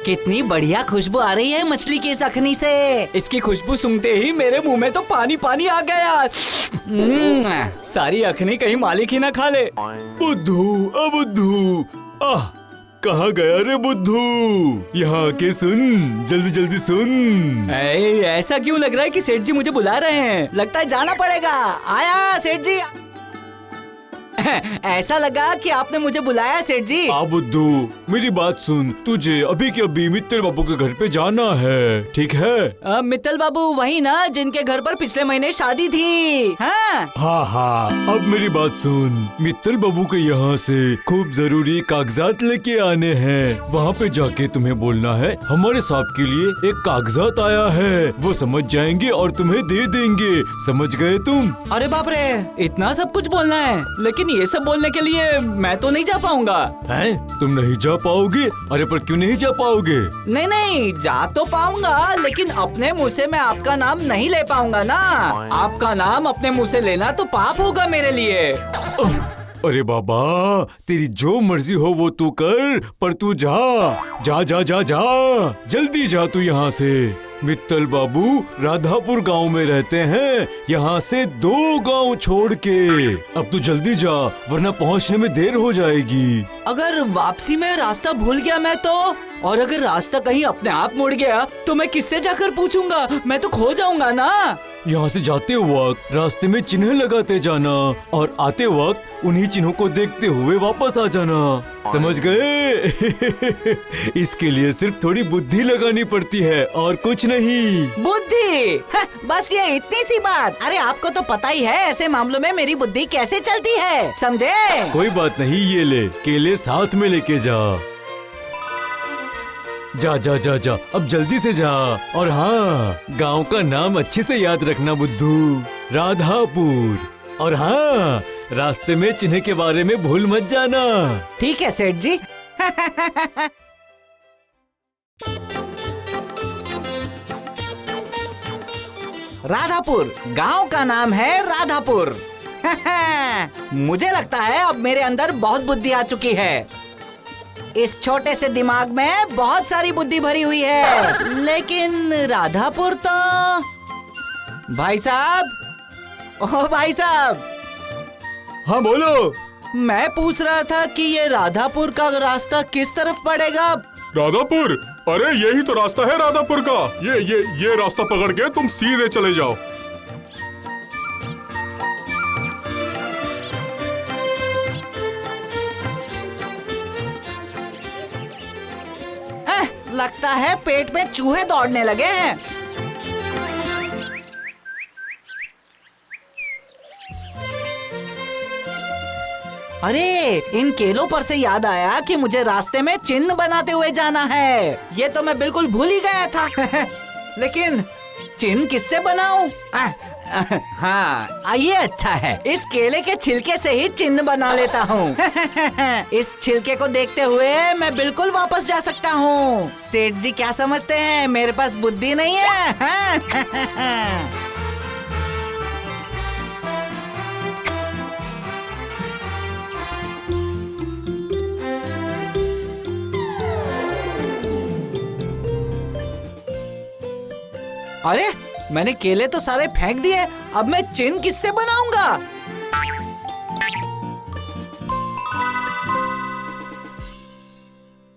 कितनी बढ़िया खुशबू आ रही है मछली की इस अखनी से। इसकी खुशबू सूंघते ही मेरे मुंह में तो पानी पानी आ गया। सारी अखनी कहीं मालिक ही ना खा ले। बुद्धू, बुद्धू, कहाँ गया रे बुद्धू? यहाँ के सुन, जल्दी जल्दी सुन। ऐसा क्यों लग रहा है कि सेठ जी मुझे बुला रहे हैं? लगता है जाना पड़ेगा। आया सेठ जी। ऐसा लगा कि आपने मुझे बुलाया सेठ जी। बुद्धू, मेरी बात सुन, तुझे अभी के अभी मित्तल बाबू के घर पे जाना है, ठीक है? मित्तल बाबू वही ना जिनके घर पर पिछले महीने शादी थी। हाँ हाँ, अब मेरी बात सुन, मित्तल बाबू के यहाँ से खूब जरूरी कागजात लेके आने हैं। वहाँ पे जाके तुम्हें बोलना है हमारे साहब के लिए एक कागजात आया है, वो समझ जाएंगे और तुम्हें दे देंगे। समझ गए तुम? अरे बाप रे, इतना सब कुछ बोलना है? लेकिन ये सब बोलने के लिए मैं तो नहीं जा पाऊंगा। हैं? तुम नहीं जा पाओगे? अरे पर क्यों नहीं जा पाओगे? नहीं नहीं, जा तो पाऊंगा, लेकिन अपने मुंह से मैं आपका नाम नहीं ले पाऊंगा ना। आपका नाम अपने मुंह से लेना तो पाप होगा मेरे लिए। अरे बाबा, तेरी जो मर्जी हो वो तू कर, पर तू जा जा जा जा जा, जल्दी जा तू यहाँ से। मित्तल बाबू राधापुर गांव में रहते हैं, यहाँ से 2 गांव छोड़ के। अब तू जल्दी जा, वरना पहुँचने में देर हो जाएगी। अगर वापसी में रास्ता भूल गया मैं तो, और अगर रास्ता कहीं अपने आप मुड़ गया तो मैं किससे जाकर पूछूंगा? मैं तो खो जाऊंगा ना। यहाँ से जाते वक्त रास्ते में चिन्ह लगाते जाना और आते वक्त उन्हीं चिन्हों को देखते हुए वापस आ जाना। समझ गए? इसके लिए सिर्फ थोड़ी बुद्धि लगानी पड़ती है और कुछ नहीं। बुद्धि? बस ये इतनी सी बात। अरे आपको तो पता ही है ऐसे मामलों में मेरी बुद्धि कैसे चलती है, समझे? कोई बात नहीं, ये ले केले साथ में लेके जा। जा जा जा जा, अब जल्दी से जा। और हाँ, गांव का नाम अच्छे से याद रखना बुद्धू, राधापुर। और हाँ, रास्ते में चिन्ह के बारे में भूल मत जाना। ठीक है सेठ जी। राधापुर गांव का नाम है राधापुर। मुझे लगता है अब मेरे अंदर बहुत बुद्धि आ चुकी है। इस छोटे से दिमाग में बहुत सारी बुद्धि भरी हुई है। लेकिन राधापुर तो... भाई साहब, ओ भाई साहब। हाँ बोलो। मैं पूछ रहा था कि ये राधापुर का रास्ता किस तरफ पड़ेगा? राधापुर? अरे यही तो रास्ता है राधापुर का। ये रास्ता पकड़ के तुम सीधे चले जाओ। लगता है पेट में चूहे दौड़ने लगे हैं। अरे इन केलों पर से याद आया कि मुझे रास्ते में चिन्ह बनाते हुए जाना है। ये तो मैं बिल्कुल भूल ही गया था। लेकिन चिन्ह किससे बनाऊं? हाँ, ये अच्छा है। इस केले के छिलके से ही चिन्ह बना लेता हूँ। इस छिलके को देखते हुए मैं बिल्कुल वापस जा सकता हूँ। सेठ जी क्या समझते हैं, मेरे पास बुद्धि नहीं है? अरे मैंने केले तो सारे फेंक दिए, अब मैं चिन्ह किससे बनाऊंगा?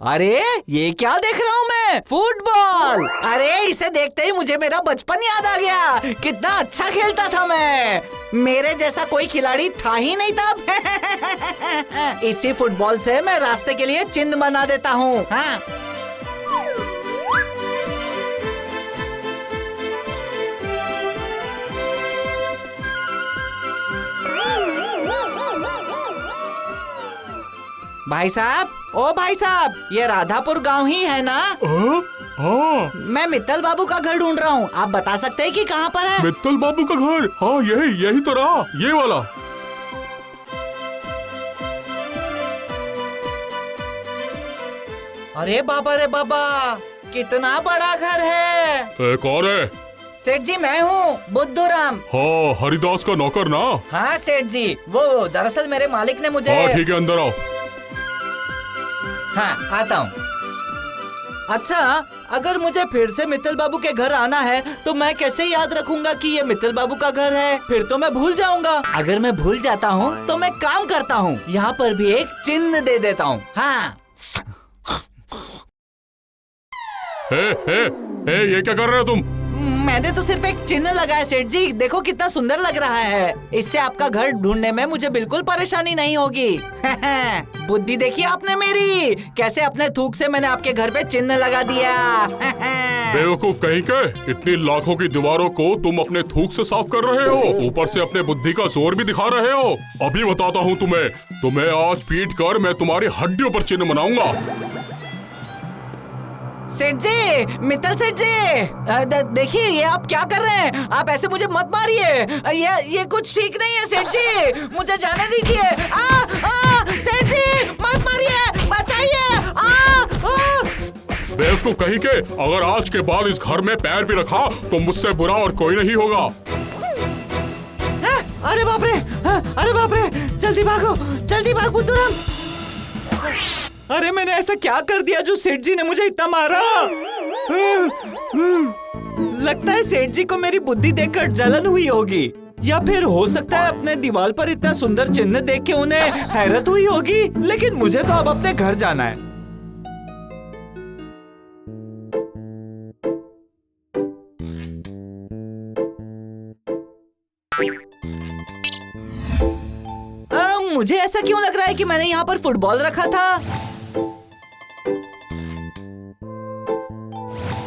अरे ये क्या देख रहा हूँ मैं? फुटबॉल! अरे इसे देखते ही मुझे मेरा बचपन याद आ गया। कितना अच्छा खेलता था मैं। मेरे जैसा कोई खिलाड़ी था ही नहीं तब। इसी फुटबॉल से मैं रास्ते के लिए चिन्ह बना देता हूँ। हाँ। भाई साहब, ओ भाई साहब, ये राधापुर गांव ही है ना? हाँ, मैं मित्तल बाबू का घर ढूंढ रहा हूँ। आप बता सकते हैं कि कहाँ पर है? मित्तल बाबू का घर? हाँ, यही तो रहा, ये वाला। अरे बाबा रे बाबा, कितना बड़ा घर है। कौन है? सेठ जी मैं हूँ, बुद्धू राम। हाँ, हरिदास का नौकर ना? हाँ सेठ जी, वो दरअसल मेरे मालिक ने मुझे... हाँ ठीक है, अंदर आओ। हाँ आता हूँ। अच्छा, अगर मुझे फिर से मित्तल बाबू के घर आना है तो मैं कैसे याद रखूंगा कि ये मित्तल बाबू का घर है? फिर तो मैं भूल जाऊंगा। अगर मैं भूल जाता हूँ तो मैं काम करता हूँ, यहाँ पर भी एक चिन्ह दे देता हूँ। हाँ। ये क्या कर रहे हो तुम? मैंने तो सिर्फ एक चिन्ह लगाया सेठ जी, देखो कितना सुंदर लग रहा है। इससे आपका घर ढूंढने में मुझे बिल्कुल परेशानी नहीं होगी। बुद्धि देखिए आपने मेरी, कैसे अपने थूक से मैंने आपके घर पे चिन्ह लगा दिया। बेवकूफ कहीं के, इतनी लाखों की दीवारों को तुम अपने थूक से साफ कर रहे हो, ऊपर से अपने बुद्धि का जोर भी दिखा रहे हो। अभी बताता हूँ तुम्हें आज पीट कर मैं तुम्हारी हड्डियों पर चिन्ह बनाऊंगा। सेठ जी, मित्तल सेठ जी, देखिए ये आप क्या कर रहे हैं? आप ऐसे मुझे मत मारिए, ये कुछ ठीक नहीं है सेठ जी, मुझे जाने दीजिए। सेठ जी मत मारिए, बचाइए। बेवकूफ कहीं के, अगर आज के बाद इस घर में पैर भी रखा तो मुझसे बुरा और कोई नहीं होगा। अरे बाप रे, अरे बाप रे, जल्दी भागो, जल्दी भाग बुद्धूराम। अरे मैंने ऐसा क्या कर दिया जो सेठ जी ने मुझे इतना मारा? लगता है सेठ जी को मेरी बुद्धि देखकर जलन हुई होगी, या फिर हो सकता है अपने दीवार पर इतना सुंदर चिन्ह देख के उन्हें हैरत हुई होगी। लेकिन मुझे तो अब अपने घर जाना है। मुझे ऐसा क्यों लग रहा है कि मैंने यहाँ पर फुटबॉल रखा था,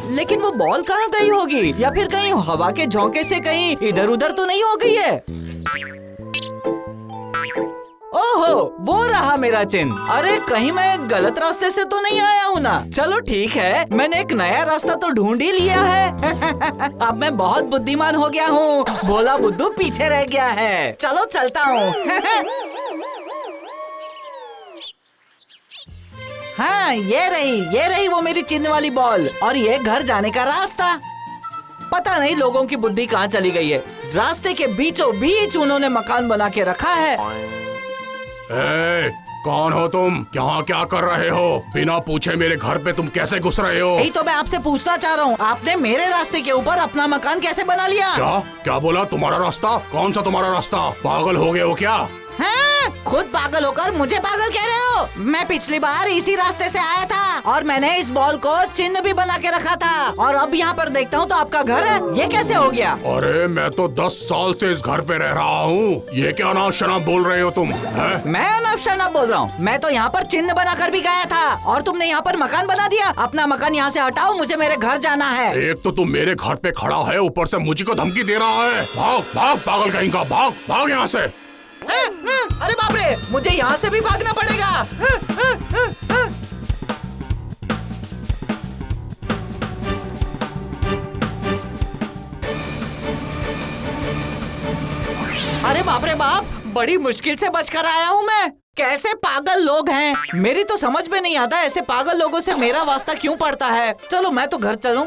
लेकिन वो बॉल कहाँ गई होगी? या फिर कहीं हवा के झोंके से कहीं इधर उधर तो नहीं हो गई है? ओहो, वो रहा मेरा चिन्ह। अरे कहीं मैं गलत रास्ते से तो नहीं आया हूँ ना? चलो ठीक है, मैंने एक नया रास्ता तो ढूंढ ही लिया है। अब मैं बहुत बुद्धिमान हो गया हूँ, भोला बुद्धू पीछे रह गया है। चलो चलता हूँ। हाँ, ये रही वो मेरी चिन्ह वाली बॉल, और ये घर जाने का रास्ता। पता नहीं लोगों की बुद्धि कहाँ चली गई है, रास्ते के बीचों बीच उन्होंने मकान बना के रखा है। कौन हो तुम? यहाँ क्या कर रहे हो? बिना पूछे मेरे घर पे तुम कैसे घुस रहे हो? यही तो मैं आपसे पूछना चाह रहा हूँ, आपने मेरे रास्ते के ऊपर अपना मकान कैसे बना लिया? क्या बोला? तुम्हारा रास्ता? कौन सा तुम्हारा रास्ता? पागल हो गए हो क्या? हाँ, खुद पागल होकर मुझे पागल कह रहे हो? मैं पिछली बार इसी रास्ते से आया था और मैंने इस बॉल को चिन्ह भी बना के रखा था, और अब यहाँ पर देखता हूँ तो आपका घर है। ये कैसे हो गया? अरे मैं तो 10 साल से इस घर पे रह रहा हूँ, ये क्या अनाप शनाप बोल रहे हो तुम? है? मैं अनाप शनाप बोल रहा हूँ? मैं तो यहाँ पर चिन्ह बना कर भी गया था, और तुमने यहाँ पर मकान बना दिया। अपना मकान यहाँ से हटाओ, मुझे मेरे घर जाना है। एक तो तुम मेरे घर पे खड़ा है, ऊपर से मुझे को धमकी दे रहा है। भाग भाग पागल कहीं का, भाग भाग यहाँ से। अरे बाप रे, मुझे यहाँ से भी भागना पड़ेगा। अरे बाप रे बाप, बड़ी मुश्किल से बचकर आया हूँ मैं। कैसे पागल लोग हैं, मेरी तो समझ में नहीं आता ऐसे पागल लोगों से मेरा वास्ता क्यों पड़ता है। चलो मैं तो घर चलूं।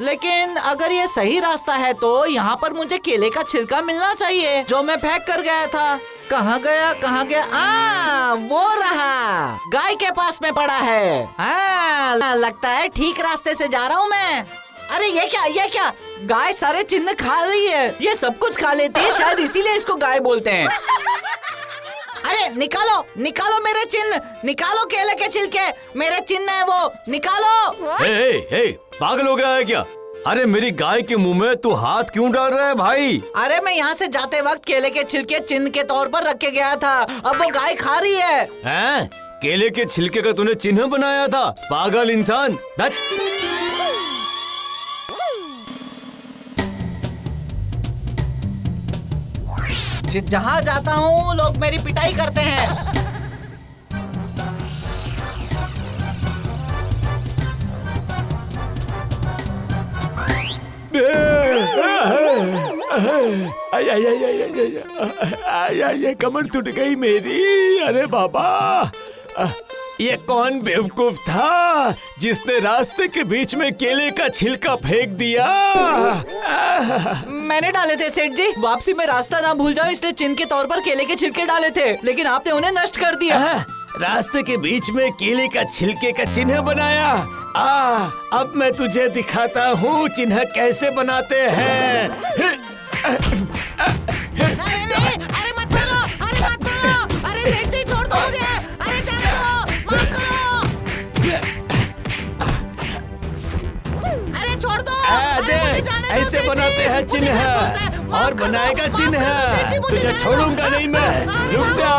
लेकिन अगर ये सही रास्ता है तो यहाँ पर मुझे केले का छिलका मिलना चाहिए जो मैं फेंक कर गया था। कहाँ गया? वो रहा, गाय के पास में पड़ा है। हाँ, लगता है ठीक रास्ते से जा रहा हूँ मैं। अरे ये क्या? गाय सारे चिन्ह खा रही है। ये सब कुछ खा लेती है, शायद इसीलिए इसको गाय बोलते हैं। अरे निकालो मेरे चिन्ह, निकालो केले के छिलके, मेरे चिन्ह है वो, निकालो। हे, पागल हो गया है क्या? अरे मेरी गाय के मुंह में तू हाथ क्यों डाल रहा है भाई? अरे मैं यहाँ से जाते वक्त केले के छिलके चिन्ह के तौर पर रख के गया था, अब वो गाय खा रही है। हैं? केले के छिलके का तूने चिन्ह बनाया था, पागल इंसान। जहाँ जाता हूँ लोग मेरी पिटाई करते हैं। ये कमर टूट गई मेरी। अरे बाबा, ये कौन बेवकूफ था जिसने रास्ते के बीच में केले का छिलका फेंक दिया? मैंने डाले थे सेठ जी, वापसी में रास्ता ना भूल जाओ इसलिए चिन्ह के तौर पर केले के छिलके डाले थे, लेकिन आपने उन्हें नष्ट कर दिया। रास्ते के बीच में केले का छिलके का चिन्ह बनाया। अब मैं तुझे दिखाता हूँ चिन्ह कैसे बनाते हैं। अरे मत करो, अरे मत करो, अरे सेठ जी छोड़ दो मुझे, अरे जाने दो, माफ करो, अरे छोड़ दो, अरे मुझे जाने दो, ऐसे बनाते हैं चिन्ह और बनाएगा चिन्ह, तुझे छोड़ूंगा नहीं मैं, रुक जा।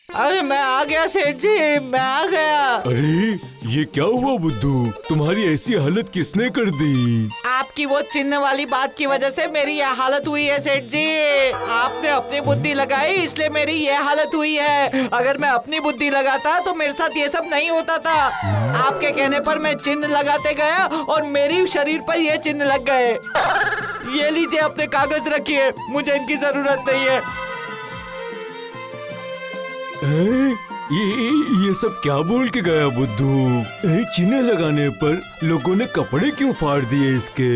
अरे मैं आ गया सेठ जी, मैं आ गया। अरे ये क्या हुआ बुद्धू, तुम्हारी ऐसी हालत किसने कर दी? आपकी वो चिन्ह वाली बात की वजह से मेरी यह हालत हुई है सेठ जी। आपने अपनी बुद्धि लगाई इसलिए मेरी यह हालत हुई है। अगर मैं अपनी बुद्धि लगाता तो मेरे साथ ये सब नहीं होता था। आपके कहने पर मैं चिन्ह लगाते गया और मेरी शरीर पर ये चिन्ह लग गए। ये लीजिए अपने कागज रखिए, मुझे इनकी जरूरत नहीं है। ये सब क्या बोल के गया बुद्धू? चिन्ह लगाने पर लोगों ने कपड़े क्यों फाड़ दिए इसके?